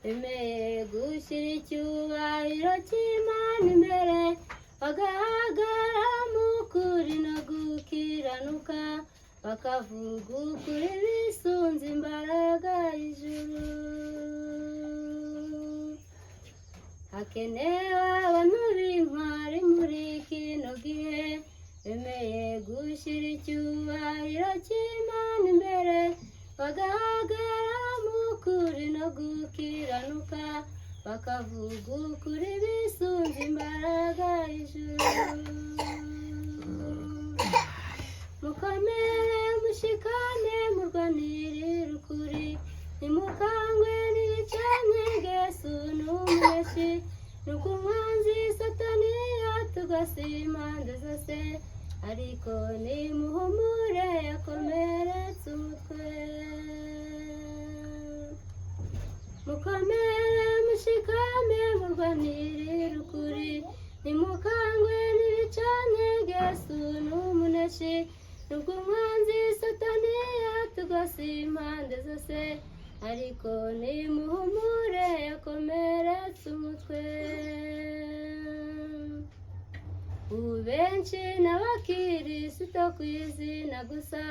bemeye gushyira icyubahiro cy'Imana imbere bagahagarara mu kuri no gukiranuka bakavuga ukuri bisunze imbaraga y'ijuru. Hakenewe abantu b'intwari muri kino gihe bemeye gushyira icyubahiro cy'Imana imbere bagahagarara mu kuri no gukiranuka bakavuga ukuri bisunze imbaraga y'ijuru. Mukomere mushikane murwanirire ukuri ntimukangwe n'ibicantege Yesu n'umuneshi nubwo umwanzi Satani yatugose impande zose ariko nimuhumure yakomeretse umutwe. Mukomere mushikame murwanirire ukuri ntimukangwe n'ibicantege Yesu n'umuneshi nubwo umwanzi Satani yatugose impande zose ariko nimuhumure yakomeretse umutwe. Ubu benshi n'abakirisito ku izina gusa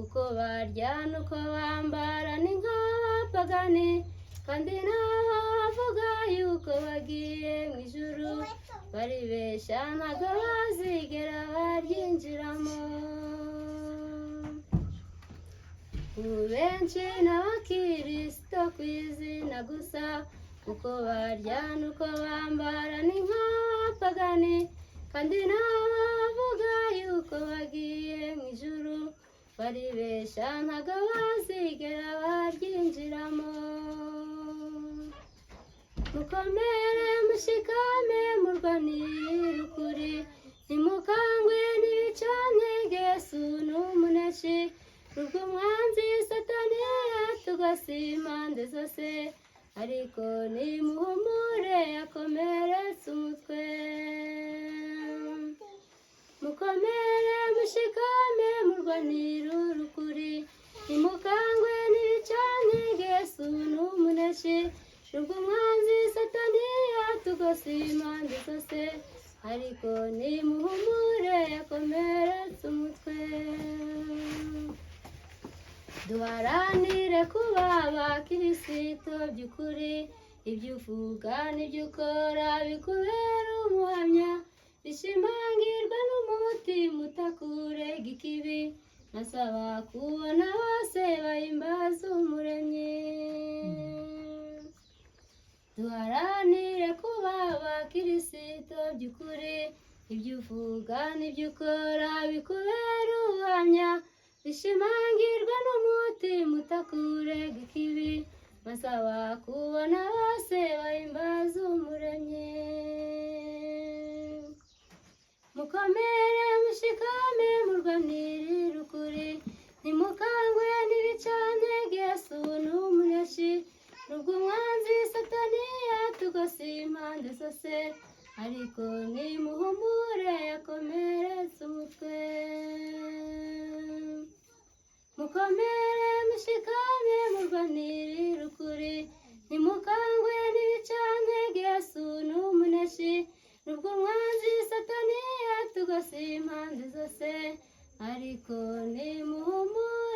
uko barya n'uko bambara ni nk'abapagani kandi nabo bavuga yuko bagiye mu ijuru baribeshya ntabwo bazigera baryinjiramo. Ubu benshi n'abakirisito ku izina gusa uko barya n'uko bambara ni nk'abapagani kandi nabo bavuga yuko bagiye mu ijuru baribeshya ntabwo bazigera baryinjiramo. Mukomere mushikame murwanirire ukuri ntimukangwe n'ibicantege Yesu n'umuneshi nubwo umwanzi Satani yatugose impande zose ariko nimuhumure yakomeretse umutwe. Mukomere mushikame murwanirire ukuri ntimukangwe n'ibicantege Yesu n'umuneshi nubwo umwanzi Satani yatugose impande zose ariko nimuhumure yakomeretse umutwe. Duharanire kuba abakirisito by'ukuri ibyo uvuga n'ibyo ukora bikubera umuhamya bishimangirwa n'umutima utakurega ikibi nasaba kubona bose bahimbaza umuremyi. Duharanire kuba abakirisito by'ukuri ibyo uvuga n'ibyo ukora bikubera ubuhamya bishimangirwa n'umutima utakurega ikibi nasaba kubona bose bahimbaza umuremyi. Mukomere mushikame murwanirire ukuri ntimukangwe n'ibicantege Yesu n'umuneshi nubwo umwanzi Satani yatugose impande zose ariko nimuhumure yakomeretse umutwe. Mukomere mushikame murwanirire ukuri ntimukangwe n'ibicantege Yesu n'umuneshi nubwo umwanzi Satani yatugose impande zose ariko nimuhumure